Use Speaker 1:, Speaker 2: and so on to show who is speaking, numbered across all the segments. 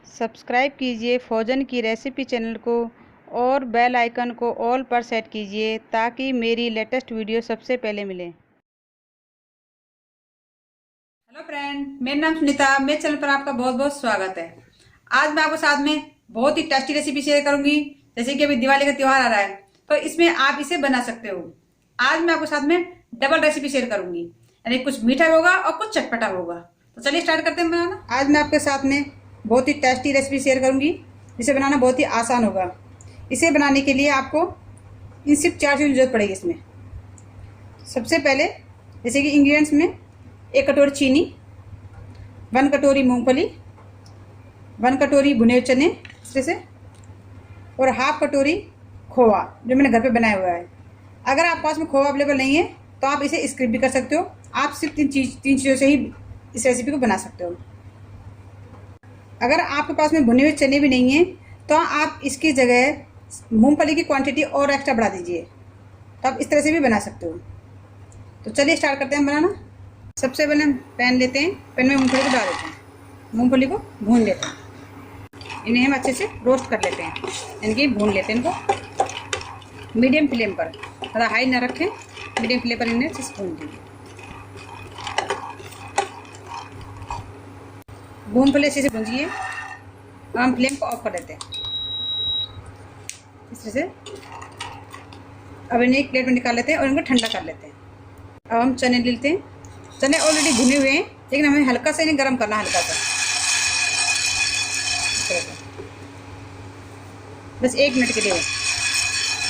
Speaker 1: Subscribe कीजिए फौजन की recipe channel को और बेल आइकन को ऑल पर सेट कीजिए ताकि मेरी लेटेस्ट वीडियो सबसे पहले मिले।
Speaker 2: हेलो फ्रेंड, मेरा नाम सुनीता। मेरे चैनल पर आपका बहुत बहुत स्वागत है। आज मैं आपके साथ में बहुत ही टेस्टी रेसिपी शेयर करूंगी। जैसे कि अभी दिवाली का त्योहार आ रहा है तो इसमें आप इसे बना सकते हो। आज मैं आपके साथ में डबल रेसिपी शेयर करूंगी, यानी कुछ मीठा होगा और कुछ चटपटा होगा। तो चलिए स्टार्ट करते हैं बनाना। आज मैं आपके साथ में बहुत ही टेस्टी रेसिपी शेयर करूंगी जिसे बनाना बहुत ही आसान होगा। इसे बनाने के लिए आपको इन सिर्फ 4 चीज़ों की जरूरत पड़ेगी। इसमें सबसे पहले जैसे कि इंग्रेडिएंट्स में 1 कटोरी चीनी, 1 कटोरी मूंगफली, 1 कटोरी भुने हुए चने इस से, और हाफ कटोरी खोआ जो मैंने घर पे बनाया हुआ है। अगर आप पास में खोआ अवेलेबल नहीं है तो आप इसे स्किप भी कर सकते हो। आप सिर्फ तीन चीज़ों से ही इस रेसिपी को बना सकते हो। अगर आपके पास में भुने हुए चने भी नहीं है तो आप इसकी जगह मूंगफली की क्वांटिटी और एक्स्ट्रा बढ़ा दीजिए, तो आप इस तरह से भी बना सकते हो। तो चलिए स्टार्ट करते हैं बनाना। सबसे पहले हम पैन लेते हैं, पैन में मूंगफली को डाल देते हैं, मूंगफली को भून लेते हैं। इन्हें हम अच्छे से रोस्ट कर लेते हैं, यानी कि भून लेते हैं इनको मीडियम फ्लेम पर, ज़्यादा हाई ना रखें, मीडियम फ्लेम पर इन्हें अच्छे से भून दीजिए। मूंगफली अच्छे से भूंजिए। अब हम फ्लेम को ऑफ कर देते हैं इस तरह से। अब इन्हें एक प्लेट में निकाल लेते हैं और इनको ठंडा कर लेते हैं। अब हम चने लेते हैं। चने ऑलरेडी भुने हुए हैं लेकिन हमें हल्का सा इन्हें गर्म करना है, हल्का सा, बस 1 मिनट के लिए।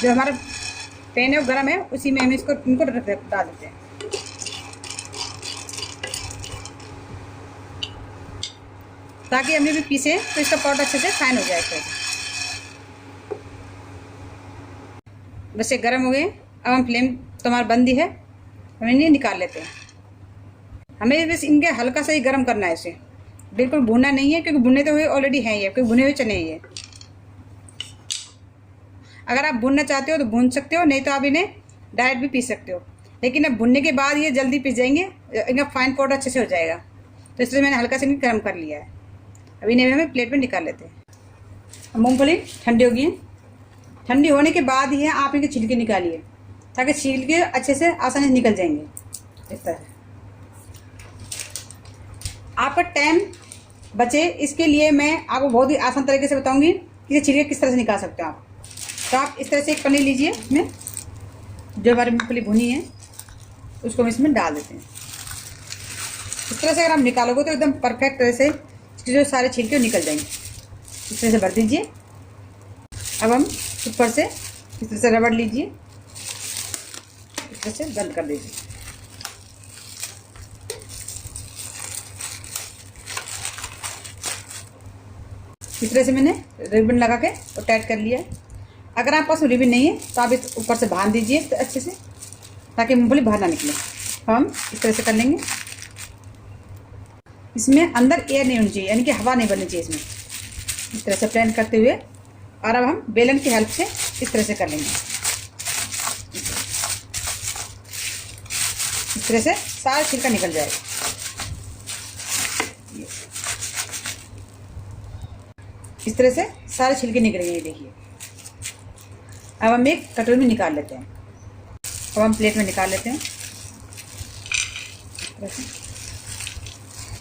Speaker 2: जो हमारा पैन है वो गर्म है, उसी में हम इनको डाल देते हैं। ताकि हमने भी पीसे तो इसका पाउडर अच्छे से फाइन हो जाए। बस ये गर्म हो गए। अब हम फ्लेम तो हमारा बंद ही है, हम इन्हें निकाल लेते हैं। हमें बस इनके हल्का सा ही गर्म करना है, इसे बिल्कुल भुनना नहीं है, क्योंकि भुने तो हुए ऑलरेडी हैं ये, क्योंकि भुने हुए चने ही है। अगर आप भुनना चाहते हो तो भून सकते हो, नहीं तो आप इन्हें डायरेक्ट भी पीस सकते हो। लेकिन अब भुनने के बाद ये जल्दी पीस जाएंगे, इनका फाइन पाउडर अच्छे से हो जाएगा। तो इसलिए मैंने हल्का से इन्हें गर्म कर लिया है। अब इन्हें हमें प्लेट में निकाल लेते हैं। मूँगफली ठंडी होगी, ठंडी होने के बाद ही आप इनके छिलके निकालिए, ताकि छिलके अच्छे से आसानी से निकल जाएंगे। इस तरह आपका टाइम बचे, इसके लिए मैं आपको बहुत ही आसान तरीके से बताऊंगी कि ये छिलके किस तरह से निकाल सकते हो आप। तो आप इस तरह से एक पनीर लीजिए, इसमें जो हमारी मूंगफली भुनी है उसको हम इसमें डाल देते हैं। इस तरह से अगर आप निकालोगे तो एकदम परफेक्ट तरह से जो सारे छिलके निकल जाएंगे। इस तरह से भर दीजिए। अब हम ऊपर से इस तरह से रबड़ लीजिए, इस तरह से बंद कर दीजिए। इस तरह से मैंने रिबन लगा के और टाइट कर लिया है। अगर आपके पास रिबन नहीं है तो आप इस ऊपर से बांध दीजिए तो अच्छे से, ताकि मूंगफली बाहर ना निकले। हम इस तरह से कर लेंगे। इसमें अंदर एयर नहीं होनी चाहिए, यानी कि हवा नहीं बननी चाहिए इसमें। इस तरह से प्लेन करते हुए, और अब हम बेलन की हेल्प से इस तरह से कर लेंगे। इस तरह से सारा छिलका निकल जाएगा। इस तरह से सारे छिलके निकलेंगे, देखिए। अब हम एक कटोरी में निकाल लेते हैं। अब हम प्लेट में निकाल लेते हैं।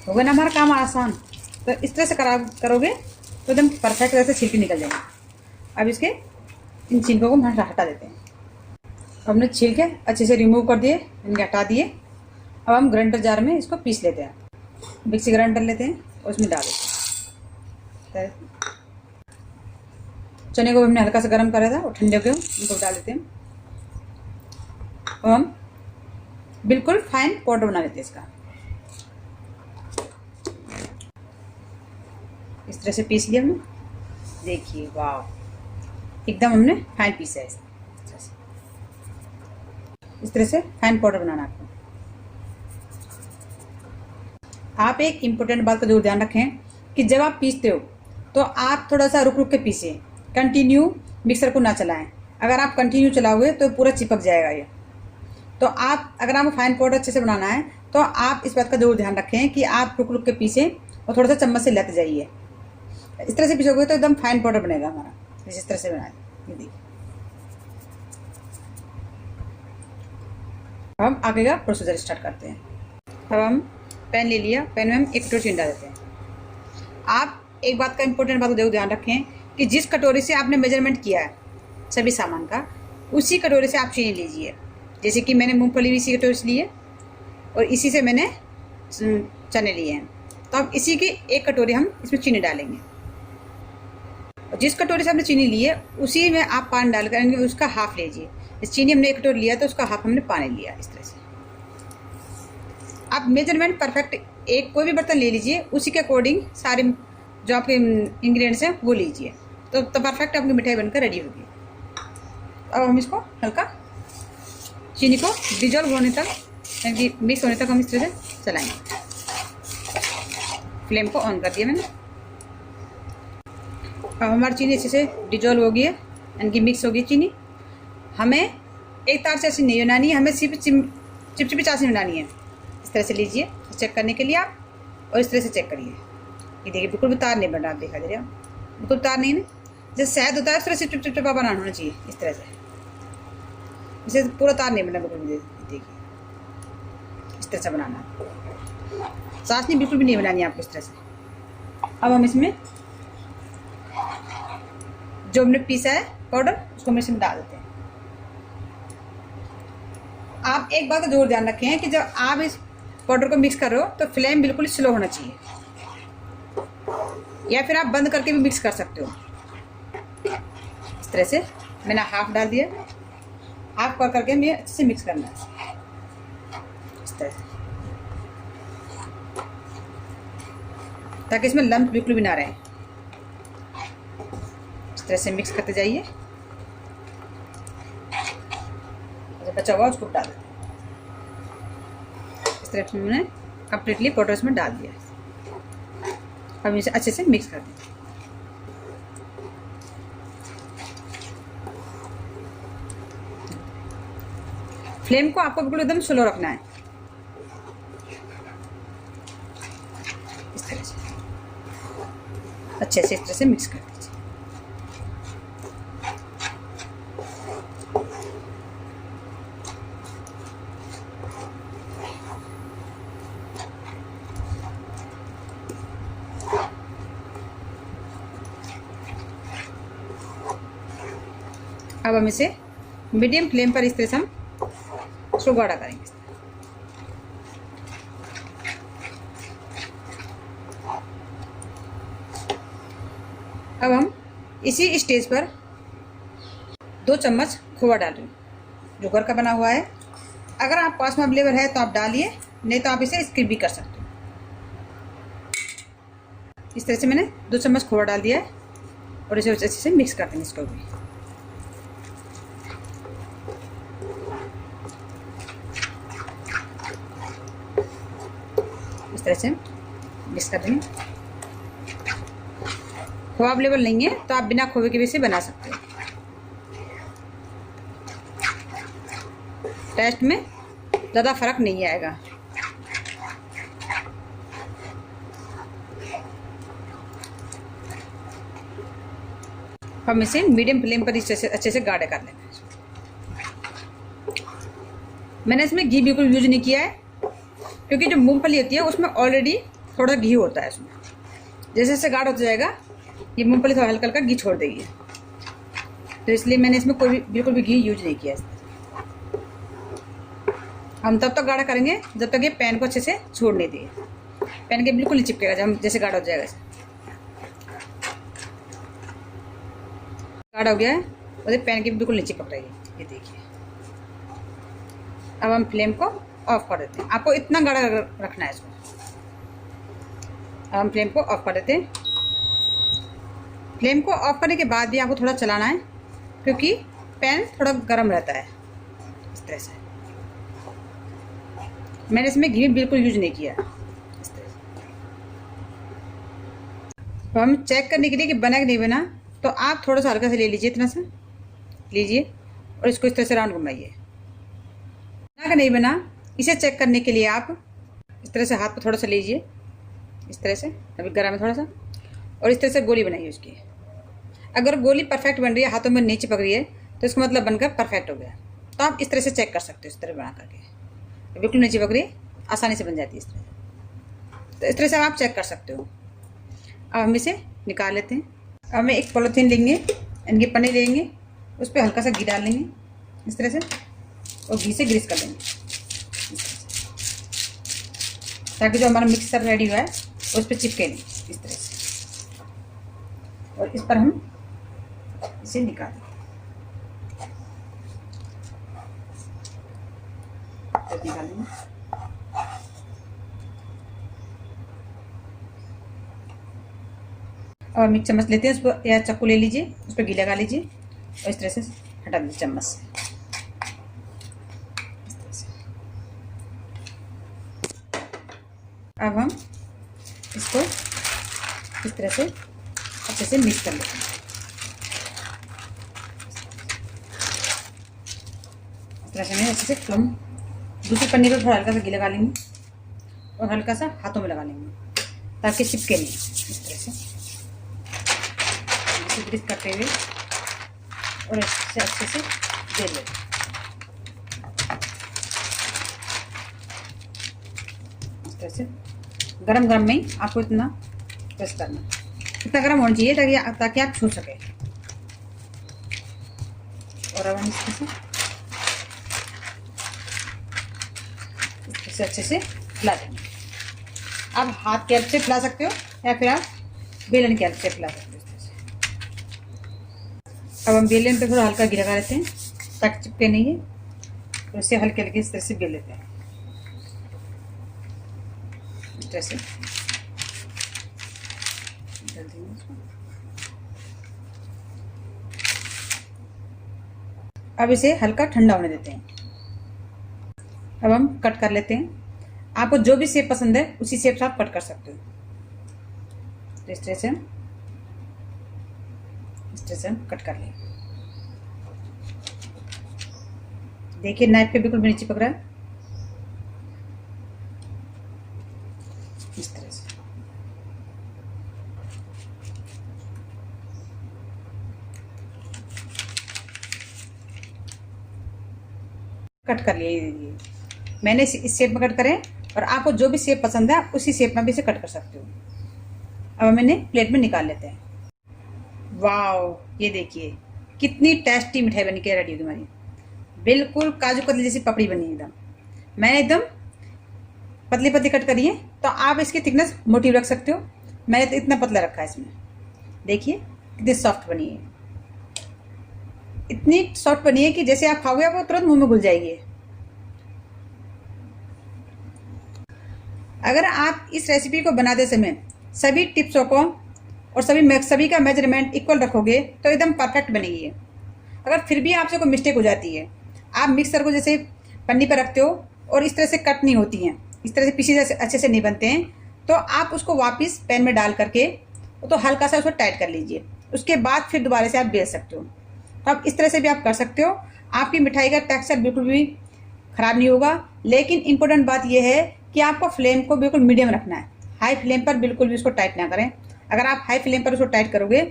Speaker 2: हो गया ना हमारा काम आसान। तो इस तरह से करोगे तो एकदम परफेक्ट तरह से छिलके निकल जाएंगे। अब इसके इन छिलकों को हम हटा देते हैं। अब हमने छिलके अच्छे से रिमूव कर दिए, इनके हटा दिए। अब हम ग्राइंडर जार में इसको पीस लेते हैं। मिक्सी ग्राइंडर लेते हैं और उसमें डाल देते हैं। चने को हमने हल्का सा गर्म करा था और ठंडे हो गए, उनको डाल देते हैं। और हम बिल्कुल फाइन पाउडर बना लेते हैं इसका। इस तरह से पीस लिया हमने, देखिए वाह, एकदम हमने फाइन पीसा है। इस तरह से फाइन पाउडर बनाना आपको। आप एक इम्पोर्टेंट बात का जरूर ध्यान रखें कि जब आप पीसते हो तो आप थोड़ा सा रुक रुक के पीसें, कंटिन्यू मिक्सर को ना चलाएं। अगर आप कंटिन्यू चलाओगे तो पूरा चिपक जाएगा ये। तो आप अगर आपको फाइन पाउडर अच्छे से बनाना है तो आप इस बात का जरूर ध्यान रखें कि आप रुक रुक के पीसें और थोड़ा सा चम्मच से लेते जाइए। इस तरह से पिसोगे तो एकदम फाइन पाउडर बनेगा हमारा। इस तरह से बनाए, ये देखिए। अब हम आगे का प्रोसीजर स्टार्ट करते हैं। अब हम पैन ले लिया, पैन में हम 1 कटोरी चीनी डाल देते हैं। आप एक बात का इंपॉर्टेंट बात को जरूर ध्यान रखें कि जिस कटोरी से आपने मेजरमेंट किया है सभी सामान का, उसी कटोरी से आप चीनी लीजिए। जैसे कि मैंने मूंगफली भी इसी कटोरी से ली है और इसी से मैंने चने लिए हैं, तो अब इसी की 1 कटोरी हम इसमें चीनी डालेंगे। और जिस कटोरी से हमने चीनी ली है उसी में आप पानी डाल कर उसका हाफ लीजिए। इस चीनी हमने 1 कटोरी लिया तो उसका हाफ हमने पानी लिया। इस तरह से आप मेजरमेंट परफेक्ट एक कोई भी बर्तन ले लीजिए, उसी के अकॉर्डिंग सारे जो आपके इंग्रेडिएंट्स हैं वो लीजिए, तो परफेक्ट आपकी मिठाई बनकर रेडी होगी। अब हम इसको हल्का चीनी को डिजॉल्व होने तक, यानी मिक्स होने तक हम इस तरह से चलाएंगे। फ्लेम को ऑन कर दिया मैंने। अब हमारी चीनी अच्छे से डिजॉल्व हो गई है, यानी कि मिक्स हो गई चीनी। हमें एक तार से ऐसी नहीं बनानी है, हमें सिर्फ चिपचिपी चाशनी बनानी है। इस तरह से लीजिए चेक करने के लिए आप, और इस तरह से चेक करिए। ये देखिए बिल्कुल भी तार नहीं बन रहा, आप दिखा दे रहे हो, बिल्कुल तार नहीं है। जैसे शहद होता है उस तरह से चिपचिपा बनाना होना चाहिए। इस तरह से इसे पूरा तार नहीं बनना बिल्कुल भी। देखिए इस तरह से बनाना, चाशनी बिल्कुल भी नहीं बनानी है आपको इस तरह से। अब हम इसमें जो हमने पीसा है पाउडर उसको हम इसमें डाल देते हैं। आप एक बात का जरूर ध्यान रखें कि जब आप इस पाउडर को मिक्स कर रहे हो तो फ्लेम बिल्कुल स्लो होना चाहिए, या फिर आप बंद करके भी मिक्स कर सकते हो। इस तरह से मैंने हाफ डाल दिया, हाफ कर करके हमें अच्छे से मिक्स करना है। इस तरह से ताकि इसमें लम्प बिल्कुल भी ना रहे। इस तरह से मिक्स करते जाइए। जो बचा हुआ उसको डाल देते हैं। इस तरह से मैंने कंप्लीटली पाउडर इसमें डाल दिया। अब इसे अच्छे से मिक्स कर दें। फ्लेम को आपको बिल्कुल एकदम स्लो रखना है। इस तरह से अच्छे से इस तरह से मिक्स कर दीजिए। अब हम इसे मीडियम फ्लेम पर इस तरह से हम इसको गाढ़ा करेंगे। अब हम इसी स्टेज पर 2 चम्मच खोआ डाल रहे हैं जो घर का बना हुआ है। अगर आप पास में अवेलेबल है तो आप डालिए, नहीं तो आप इसे स्किप भी कर सकते हो। इस तरह से मैंने 2 चम्मच खोआ डाल दिया है और इसे अच्छे से मिक्स कर देंगे इसको भी। इस तरह से मिक्स कर देंगे। खोआ अवेलेबल नहीं है तो आप बिना खोए के भी इसे बना सकते हो। टेस्ट में ज़्यादा फर्क नहीं आएगा। हम इसे मीडियम फ्लेम पर इस तरह से अच्छे से गाढ़े कर लेंगे। मैंने इसमें घी बिल्कुल यूज नहीं किया है, क्योंकि जो मूंगफली होती है उसमें ऑलरेडी थोड़ा घी होता है उसमें। जैसे जैसे गाढ़ा होता जाएगा ये मूंगफली थोड़ा हल्का हल्का घी छोड़ देगी, तो इसलिए मैंने इसमें कोई भी बिल्कुल भी घी यूज नहीं किया। हम तब तक गाढ़ा करेंगे जब तक ये पैन को अच्छे से छोड़ नहीं दिए। पैन के बिल्कुल नहीं चिपकेगा, जब हम जैसे गाढ़ा हो जाएगा ऐसे। गाढ़ा हो गया है और पैन के बिल्कुल नहीं चिपक रही है, ये देखिए। अब हम फ्लेम को ऑफ कर देते हैं। आपको इतना गाढ़ा रखना है इसको। अब हम फ्लेम को ऑफ कर देते हैं। फ्लेम को ऑफ करने के बाद भी आपको थोड़ा चलाना है, क्योंकि पैन थोड़ा गर्म रहता है। इस तरह से मैंने इसमें घी बिल्कुल यूज नहीं किया। इस तरह से तो हम चेक करने के लिए कि बना कि नहीं बना, तो आप थोड़ा सा हल्का से ले लीजिए, इतना सा लीजिए और इसको इस तरह से राउंड घुमाइए। बना कि नहीं बना इसे चेक करने के लिए आप इस तरह से हाथ पर थोड़ा सा लीजिए, इस तरह से, अभी गर्म है थोड़ा सा, और इस तरह से गोली बनाइए उसकी। अगर गोली परफेक्ट बन रही है, हाथों में नहीं चिपक रही है, तो इसका मतलब बनकर परफेक्ट हो गया। तो आप इस तरह से चेक कर सकते हो, इस तरह बना करके। बिल्कुल नहीं चिपक रही, आसानी से बन जाती है इस तरह से। तो इस तरह से आप चेक कर सकते हो। अब हम इसे निकाल लेते हैं। अब हमें एक पॉलीथीन लेंगे, इनके पन्ने लेंगे, उस पर हल्का सा घी डाल लेंगे इस तरह से, और घी से ग्रीस कर लेंगे ताकि जो हमारा मिक्सर रेडी हुआ है उस पर चिपके नहीं इस तरह से। और इस पर हम इसे निकाल देंगे। अब हम एक चम्मच लेते हैं, उस पर या चाकू ले लीजिए, उस पर घी लगा लीजिए और इस तरह से हटा दीजिए चम्मच से। इस तरह से अब हम इसको इस तरह से अच्छे से मिक्स कर लेते हैं। इस तरह से मैं अच्छे से हम दूसरी पन्नी पर थोड़ा हल्का सा घी लगा लेंगे और हल्का सा हाथों में लगा लेंगे ताकि चिपके नहीं। इस तरह से ग्रीस करते हुए और इससे अच्छे से बेल लेते हैं। इस तरह से गरम गरम में ही आपको इतना प्रेस करना, इतना गरम होना चाहिए ताकि आप छू सके। और अब हम इससे अच्छे से फैला देंगे। आप हाथ के हेल्प से फैला सकते हो या फिर आप बेलन के हेल्प से फैला सकते हो। अब हम बेलन पे थोड़ा हल्का घी लगा लेते हैं ताकि चिपके नहीं है, तो इसे हल्के हल्के इस तरह से बेल लेते हैं। इस तरह से डाल देंगे इसको। अब इसे हल्का ठंडा होने देते हैं। अब हम कट कर लेते हैं। आपको जो भी शेप पसंद है उसी शेप से आप कट कर सकते हो। तो इस तरह से हम कट कर लें। देखिए नाइफ पे बिल्कुल भी नहीं चिपक रहा है। इस तरह से कट कर लिए। मैंने इस शेप में कट करें और आपको जो भी शेप पसंद है उसी शेप में भी इसे कट कर सकते हो। अब हम इन्हें प्लेट में निकाल लेते हैं। वाओ, ये देखिए कितनी टेस्टी मिठाई बन के रेडी होगी हमारी। बिल्कुल काजू कतली जैसी पपड़ी बनी एकदम। मैंने एकदम पतली पतली कट करी है, तो आप इसकी थिकनेस मोटी रख सकते हो। मैंने तो इतना पतला रखा है इसमें। देखिए कितनी सॉफ्ट बनी है, इतनी सॉफ्ट बनी है कि जैसे आप खाओगे आपको तुरंत मुंह में घुल जाएगी। अगर आप इस रेसिपी को बनाते समय सभी टिप्सों को और सभी का मेजरमेंट इक्वल रखोगे तो एकदम परफेक्ट बनेगी। अगर फिर भी आपसे कोई मिस्टेक हो जाती है, आप मिक्सर को जैसे पन्नी पर रखते हो और इस तरह से कट नहीं होती हैं, इस तरह से पीछे जैसे अच्छे से नहीं बनते हैं, तो आप उसको वापस पैन में डाल करके तो हल्का सा उसको टाइट कर लीजिए। उसके बाद फिर दोबारा से आप बेल सकते हो। तो आप इस तरह से भी आप कर सकते हो। आपकी मिठाई का टेक्सचर बिल्कुल भी ख़राब नहीं होगा। लेकिन इम्पोर्टेंट बात यह है कि आपको फ्लेम को बिल्कुल मीडियम रखना है। हाई फ्लेम पर बिल्कुल भी उसको टाइट ना करें। अगर आप हाई फ्लेम पर उसको टाइट करोगे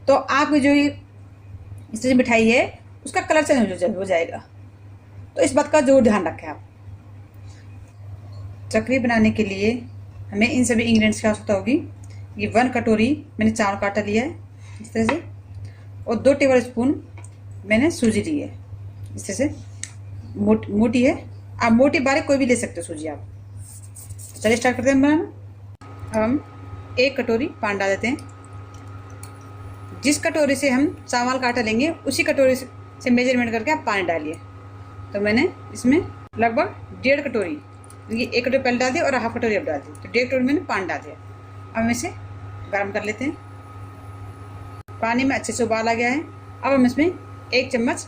Speaker 2: तो आपकी जो इस तरह मिठाई है उसका कलर चेंज हो जाएगा। तो इस बात का जरूर ध्यान रखें आप। चकरी बनाने के लिए हमें इन सभी इंग्रेडिएंट्स की आवश्यकता होगी। ये 1 कटोरी मैंने चावल का आटा लिया है इस तरह से, और 2 टेबल स्पून मैंने सूजी ली है इस तरह से। मोटी है, आप मोटी बारीक कोई भी ले सकते हो सूजी आप। तो चलिए स्टार्ट करते हैं बनाना। हम 1 कटोरी पानी डाल देते हैं। जिस कटोरी से हम चावल का आटा लेंगे उसी कटोरी से मेजरमेंट करके आप पानी डालिए। तो मैंने इसमें लगभग 1.5 कटोरी, ये 1 कटोरी पहले डाल दी और हाफ कटोरी अब डाल दी, तो 1.5 कटोरी मैंने पानी डाल दिया। अब हम इसे गर्म कर लेते हैं। पानी में अच्छे से उबाल आ गया है। अब हम इसमें 1 चम्मच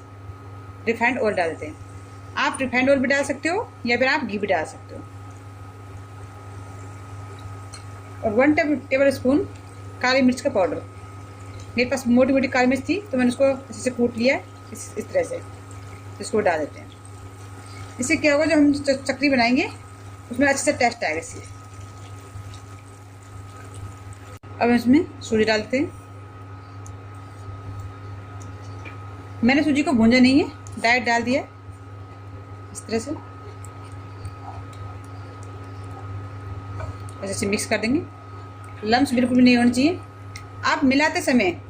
Speaker 2: रिफाइंड ऑयल डाल देते हैं। आप रिफाइंड ऑयल भी डाल सकते हो या फिर आप घी भी डाल सकते हो। और 1 टेबल स्पून काली मिर्च का पाउडर। मेरे पास मोटी मोटी काली मिर्च थी तो मैंने उसको अच्छे से कूट लिया है इस तरह से। इसको डाल देते हैं। इससे क्या होगा, जो हम चकरी बनाएंगे उसमें अच्छे से टेस्ट आएगा इससे। अब इसमें सूजी डालते हैं। मैंने सूजी को भूंजा नहीं है, डायरेक्ट डाल दिया इस तरह से। ऐसे मिक्स कर देंगे। लम्स बिल्कुल भी नहीं होने चाहिए। आप मिलाते समय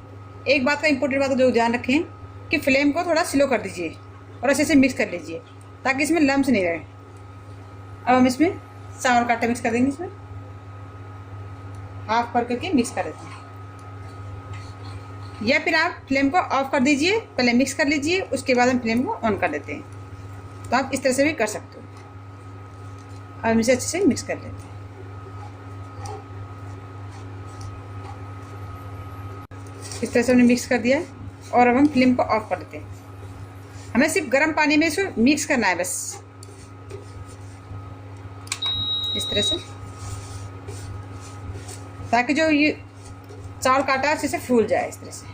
Speaker 2: एक बात का इम्पोर्टेंट बात जो ध्यान रखें कि फ्लेम को थोड़ा स्लो कर दीजिए और ऐसे मिक्स कर लीजिए ताकि इसमें लम्स नहीं रहे। अब हम इसमें चावल का आटा मिक्स कर देंगे, इसमें हाफ कर करके मिक्स कर देते हैं। या फिर आप फ्लेम को ऑफ कर दीजिए, पहले मिक्स कर लीजिए, उसके बाद हम फ्लेम को ऑन कर देते हैं। तो आप इस तरह से भी कर सकते हो। अब इसे अच्छे से मिक्स कर लेते हैं। इस तरह से हमने मिक्स कर दिया है और अब हम फ्लेम को ऑफ कर देते हैं। हमें सिर्फ गर्म पानी में इसको मिक्स करना है बस, इस तरह से, ताकि जो ये चावल का आटा अच्छे से फूल जाए इस तरह से।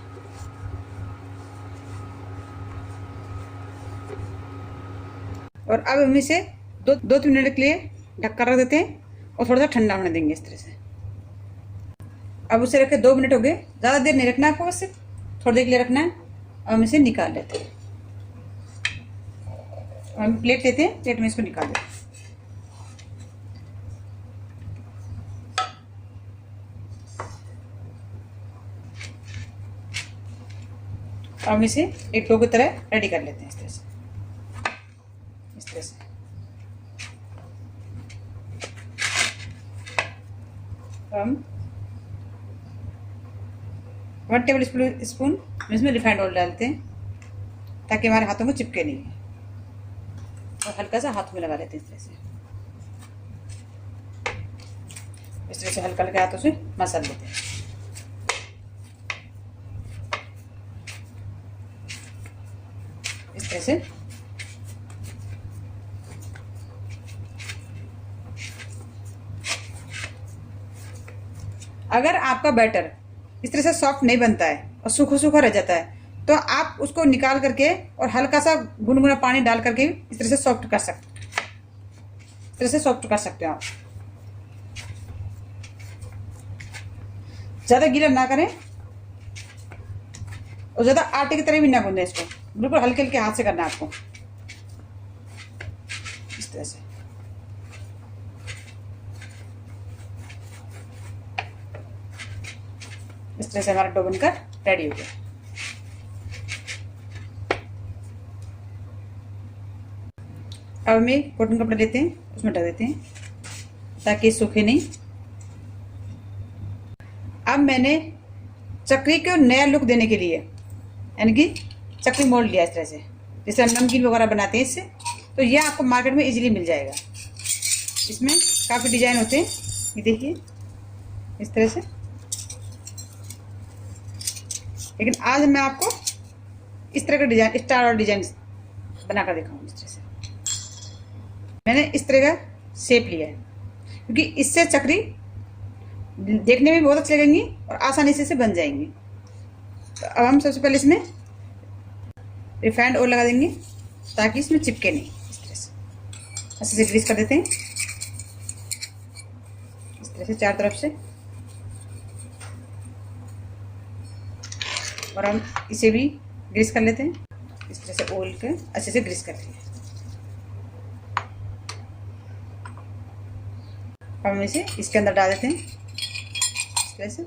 Speaker 2: और अब हम इसे दो 3 मिनट के लिए ढक कर रख देते हैं और थोड़ा सा ठंडा होने देंगे इस तरह से। अब उसे रखे 2 मिनट हो गए, ज़्यादा देर नहीं रखना है आपको, बस सिर्फ थोड़ी देर के लिए रखना है। अब हम इसे निकाल लेते हैं। हम प्लेट लेते हैं, प्लेट में इसको निकाल देते हैं। अब हम इसे एक डो की तरह रेडी कर लेते हैं इस तरह से, इस तरह से। हम 1 टेबल स्पून इसमें रिफाइंड ऑयल डालते हैं ताकि हमारे हाथों को चिपके नहीं, और हल्का सा हाथ में लगा लेते हैं इस तरह से। इस तरह से हल्का हल्के हाथों से मसल लेते हैं। इस तरह से अगर आपका बैटर इस तरह से सॉफ्ट नहीं बनता है और सूखा सूखा रह जाता है, तो आप उसको निकाल करके और हल्का सा गुनगुना पानी डाल करके इस तरह से सॉफ्ट कर सकते, इस तरह से सॉफ्ट कर सकते हो आप। ज़्यादा गीला ना करें और ज़्यादा आटे की तरह भी ना गूंदें इसको, बिल्कुल हल्के हल्के हाथ से करना है आपको, इस तरह से। इस तरह से हमारा डो बनकर रेडी हो गया। अब हमें कॉटन कपड़ा लेते हैं, उसमें ढक देते हैं ताकि सूखे नहीं। अब मैंने चकरी को नया लुक देने के लिए यानी कि चकरी मोल्ड लिया इस तरह से, जैसे हम नमकीन वगैरह बनाते हैं इससे। तो यह आपको मार्केट में इजीली मिल जाएगा। इसमें काफ़ी डिजाइन होते हैं, ये देखिए इस तरह से। लेकिन आज मैं आपको इस तरह का डिजाइन, स्टार और डिजाइन बनाकर दिखाऊंगी। इस तरह से मैंने इस तरह का शेप लिया है, क्योंकि इससे चकरी देखने में बहुत अच्छी लगेंगी और आसानी से बन जाएंगी। तो अब हम सबसे पहले इसमें रिफाइंड ऑयल लगा देंगे ताकि इसमें चिपके नहीं। इस तरह से अच्छे से ग्रीस कर देते हैं, इस तरह से चारों तरफ से। और हम इसे भी ग्रीस कर लेते हैं, इस तरह से ऑयल के अच्छे से ग्रीस कर लेंगे। अब हम इसे इसके अंदर डाल देते हैं इस तरह से।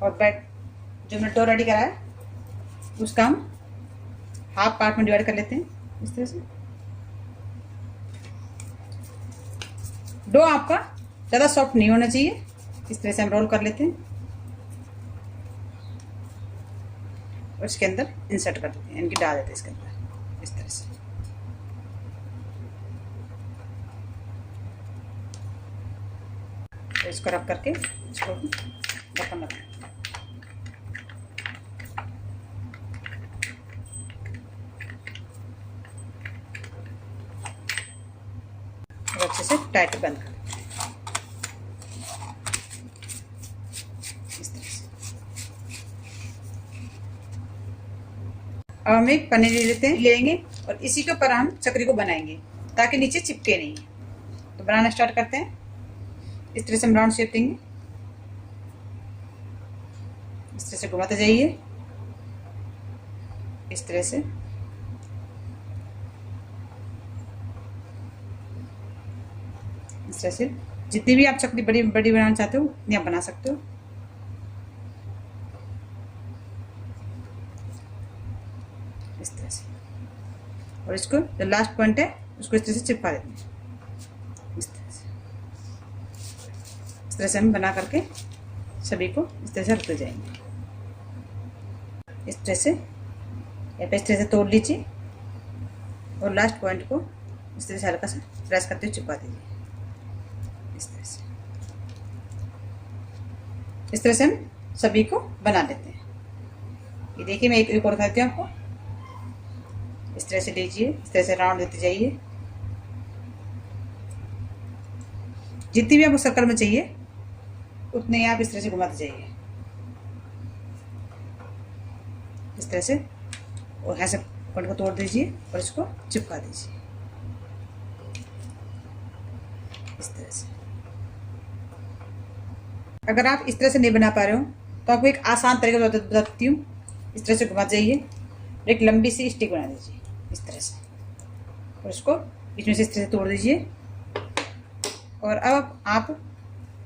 Speaker 2: और बैट जो हमने डो रेडी करा है उसका हम हाफ पार्ट में डिवाइड कर लेते हैं इस तरह से। डो आपका ज़्यादा सॉफ्ट नहीं होना चाहिए। इस तरह से हम रोल कर लेते हैं और इसके अंदर इंसर्ट कर देते हैं, इनकी डाल देते हैं इसके अंदर इस तरह से। तो इसको रख करके इसको ढक्कन लगाएं। अच्छे से टाइट बंद कर इस तरह से। अब हम एक पन्नी ले लेंगे और इसी के ऊपर हम चकरी को बनाएंगे ताकि नीचे चिपके नहीं। तो बनाना स्टार्ट करते हैं। इस तरह से हम राउंड शेप देंगे। इस तरह से घुमाते जाइए, इस तरह से। इस तरह से जितनी भी आप चकली बड़ी बड़ी बनाना चाहते हो उतनी आप बना सकते हो। इस तरह से। और इसको जो लास्ट पॉइंट है उसको इस तरह से चिपका देते हैं। इस तरह से हम बना करके सभी को इस तरह से रखते जाएंगे। इस तरह से या इस तरह से तोड़ लीजिए और लास्ट पॉइंट को इस तरह से हल्का सा प्रेस करते हुए चिपका दीजिए। इस तरह से। इस तरह से हम सभी को बना लेते हैं। ये देखिए, मैं एक और दिखाती हूँ आपको। इस तरह से लीजिए, इस तरह से राउंड देते जाइए। जितनी भी आपको सर्कल में चाहिए उतने आप इस तरह से घुमाते जाइए। इस तरह से और ऐसे पॉइंट को तोड़ दीजिए और इसको चिपका दीजिए। इस तरह से। अगर आप इस तरह से नहीं बना पा रहे हो तो आपको एक आसान तरीका बताती हूँ। इस तरह से घुमा जाइए, एक लंबी सी स्टिक बना दीजिए इस तरह से, और इसको बीच में से इस तरह से तोड़ दीजिए। और अब आप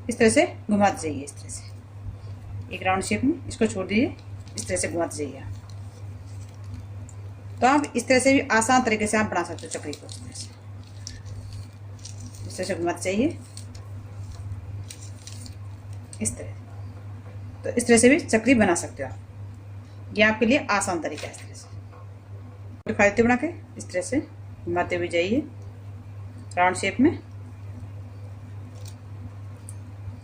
Speaker 2: इस तरह से घुमाते जाइए। इस तरह से एक राउंड शेप में इसको छोड़ दीजिए, इस तरह से घुमाते जाइए। तो आप इस तरह से भी आसान तरीके से आप बना सकते हो चकरी को। इस तरह से घुमाते जाइए, इस तरह। तो इस तरह से भी चकरी बना सकते हो आप। ये आपके लिए आसान तरीका है। इस तरह से दिखा देते बना के, इस तरह से घुमाते हुए जाइए राउंड शेप में।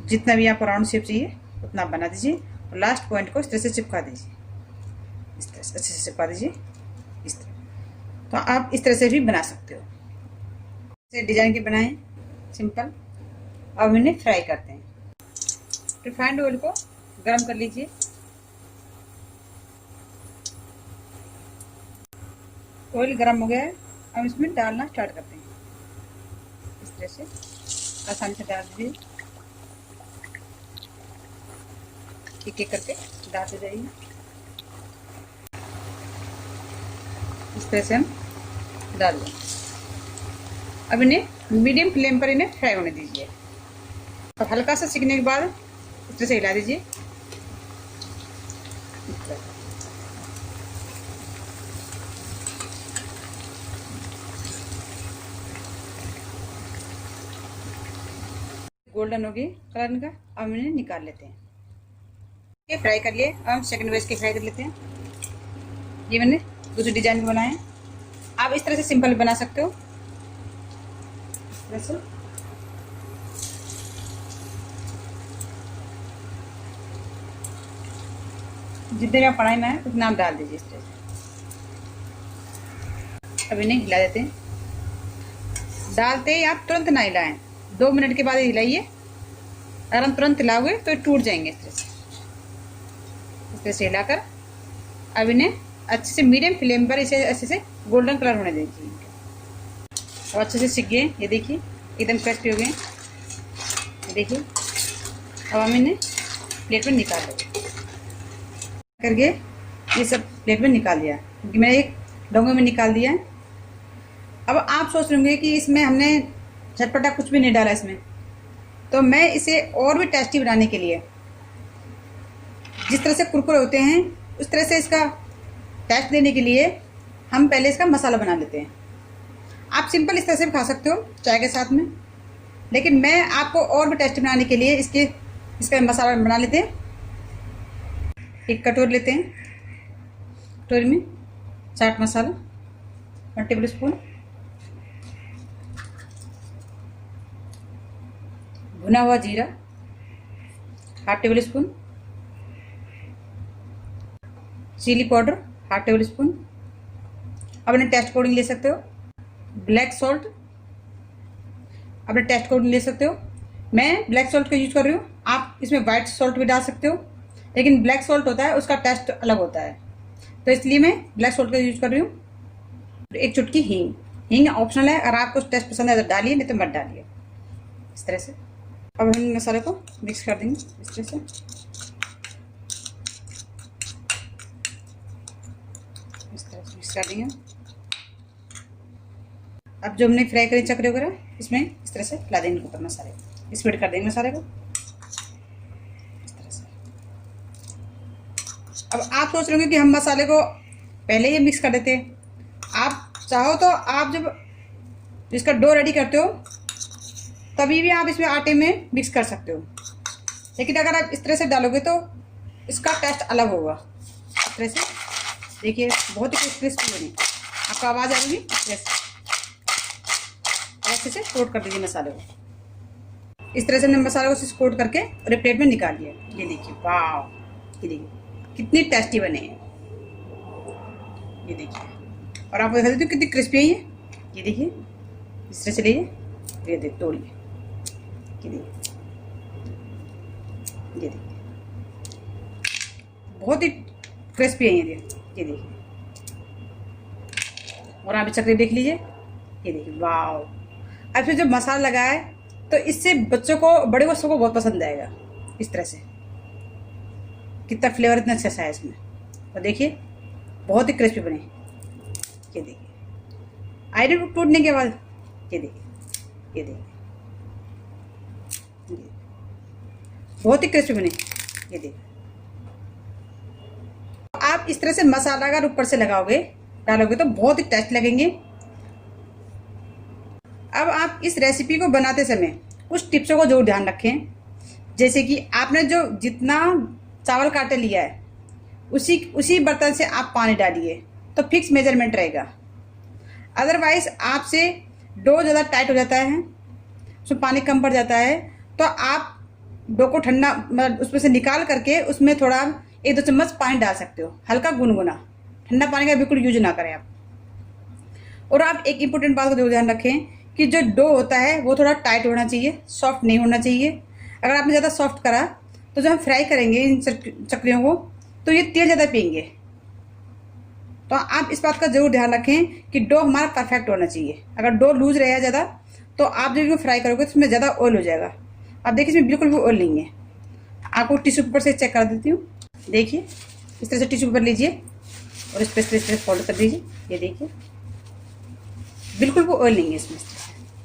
Speaker 2: जितना भी आपको राउंड शेप चाहिए उतना आप बना दीजिए और लास्ट पॉइंट को इस तरह से चिपका दीजिए। इस तरह से अच्छे से चिपका दीजिए, इस तरह। तो आप इस तरह से भी बना सकते हो। इसे डिजाइन के बनाएं सिंपल। अब इन्हें फ्राई करते हैं। रिफाइंड ऑयल को गरम कर लीजिए। ऑयल गरम हो गया है, अब इसमें डालना स्टार्ट करते हैं। इस तरह से आसानी से डाल दीजिए, एक एक करके डालते जाइए। इस तरह से हम डाल दें। अब इन्हें मीडियम फ्लेम पर इन्हें फ्राई होने दीजिए। और हल्का सा सिकने के बाद इस तरह से हिला दीजिए। गोल्डन हो गई कलर इनका। अब इन्हें निकाल लेते हैं। ये फ्राई कर लिए। अब हम सेकंड बेस के फ्राई कर लेते हैं। ये मैंने दूसरे डिजाइन में बनाए हैं। आप इस तरह से सिंपल बना सकते हो। इस तरह से जितने आप कढ़ाई में है उतना आप डाल दीजिए इस तरह से। अब इन्हें हिला देते हैं। डालते ही आप तुरंत ना हिलाएं, 2 मिनट के बाद हिलाइए। अगर हम तुरंत हिलाओगे तो टूट जाएंगे। इस तरह से हिलाकर अब इन्हें अच्छे से मीडियम फ्लेम पर इसे अच्छे से गोल्डन कलर होने दीजिए। और अच्छे से सिक गए। ये देखिए एकदम क्रिस्पी हो गए। ये देखिए। अब हम इन्हें प्लेट में निकाल लेंगे। करके ये सब प्लेट में निकाल दिया, क्योंकि मैंने एक डोंगे में निकाल दिया है। अब आप सोच रहे होंगे कि इसमें हमने चटपटा कुछ भी नहीं डाला इसमें। तो मैं इसे और भी टेस्टी बनाने के लिए, जिस तरह से कुरकुरे होते हैं उस तरह से इसका टेस्ट देने के लिए हम पहले इसका मसाला बना लेते हैं। आप सिंपल इस तरह से भी खा सकते हो चाय के साथ में, लेकिन मैं आपको और भी टेस्टी बनाने के लिए इसका मसाला बना लेते हैं। एक कटोरी लेते हैं। कटोरी में चाट मसाला 1 टेबल स्पून, भुना हुआ जीरा 1/2 tablespoon, chilli powder 1/2 tablespoon. अपने टेस्ट अकॉर्डिंग ले सकते हो। ब्लैक सॉल्ट अपने टेस्ट अकॉर्डिंग ले सकते हो। मैं ब्लैक सॉल्ट का यूज कर रही हूँ। आप इसमें वाइट सॉल्ट भी डाल सकते हो, लेकिन ब्लैक सॉल्ट होता है उसका टेस्ट अलग होता है, तो इसलिए मैं ब्लैक सॉल्ट का यूज कर रही हूँ। एक चुटकी हींग। हींग ऑप्शनल है, अगर आपको टेस्ट पसंद है तो डालिए, नहीं तो मत डालिए। इस तरह से अब हम मसाले को मिक्स कर देंगे इस तरह से। इस तरह से मिक्स कर देंगे। अब जो हमने फ्राई करी चकरी वगैरह इसमें इस तरह से ला देंगे ऊपर मसाले, स्प्रेड कर देंगे मसाले को इस तरह से। अब आप सोच रहे होंगे कि हम मसाले को पहले ही मिक्स कर देते हैं। आप चाहो तो आप जब इसका डो रेडी करते हो तभी भी आप इसमें आटे में मिक्स कर सकते हो, लेकिन अगर आप इस तरह से डालोगे तो इसका टेस्ट अलग होगा। इस तरह से देखिए बहुत ही क्रिस्पी बनी। आपको आवाज़ आ रही है। इस तरह से अच्छे से कोट कर दीजिए मसाले को। इस तरह से हमने मसाले को कोट करके और एक प्लेट में निकाल लिया। ये देखिए, वाह, ये देखिए कितनी टेस्टी बने हैं। ये देखिए, और आपको दिखा देती हूँ कितनी क्रिस्पी है ये। ये देखिए इस तरह से लीजिए, ये देखिए तोड़िए, ये देखिए, ये देखिए बहुत ही क्रिस्पी है ये देखिए। और आप चकरी देख लीजिए, ये देखिए, वाह। अब फिर जब मसाला लगा है तो इससे बच्चों को, बड़े बच्चों को बहुत पसंद आएगा। इस तरह से कितना फ्लेवर इतना अच्छा है इसमें। और देखिए बहुत ही क्रिस्पी बने। ये देखिए आयरन टूटने के बाद, ये देखिए, ये देखिए बहुत ही क्रिस्पी बने। ये देखिए आप इस तरह से मसाला अगर ऊपर से डालोगे तो बहुत ही टेस्ट लगेंगे। अब आप इस रेसिपी को बनाते समय कुछ टिप्सों को जरूर ध्यान रखें। जैसे कि आपने जो जितना चावल का आटा लिया है उसी बर्तन से आप पानी डालिए तो फिक्स मेजरमेंट रहेगा। अदरवाइज आपसे डो ज़्यादा टाइट हो जाता है, उसमें पानी कम पड़ जाता है, तो आप डो को ठंडा मतलब उसमें से निकाल करके उसमें थोड़ा 1-2 चम्मच पानी डाल सकते हो, हल्का गुनगुना। ठंडा पानी का बिल्कुल यूज ना करें आप। और आप एक इम्पोर्टेंट बात को जरूर ध्यान रखें कि जो डो होता है वो थोड़ा टाइट होना चाहिए, सॉफ्ट नहीं होना चाहिए। अगर आपने ज़्यादा सॉफ्ट करा तो जब हम फ्राई करेंगे इन चकरियों को तो ये तेल ज़्यादा पिएंगे। तो आप इस बात का जरूर ध्यान रखें कि डो हमारा परफेक्ट होना चाहिए। अगर डो लूज रहेगा ज़्यादा तो आप जब इसमें फ्राई करोगे तो इसमें ज़्यादा ऑयल हो जाएगा। आप देखिए इसमें बिल्कुल भी ऑयल नहीं है। आपको टिश्यू पेपर से चेक कर देती हूँ। देखिए इस तरह से टिश्यू पेपर लीजिए और इस तरह फोल्ड कर दीजिए। ये देखिए बिल्कुल भी ऑयल नहीं है इसमें।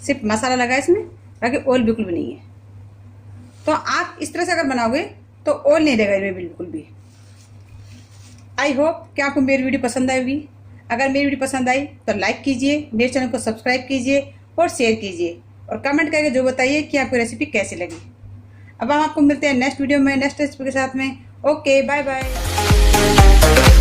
Speaker 2: सिर्फ मसाला लगा है इसमें, बाकी ऑयल बिल्कुल भी नहीं है। तो आप इस तरह से अगर बनाओगे तो ऑयल नहीं रहेगा इसमें बिल्कुल भी। आई होप कि आपको मेरी वीडियो पसंद आएगी। अगर मेरी वीडियो पसंद आई तो लाइक कीजिए, मेरे चैनल को सब्सक्राइब कीजिए और शेयर कीजिए और कमेंट करके जो बताइए कि आपको रेसिपी कैसी लगी। अब हम आपको मिलते हैं नेक्स्ट वीडियो में नेक्स्ट रेसिपी के साथ में। Okay, bye bye.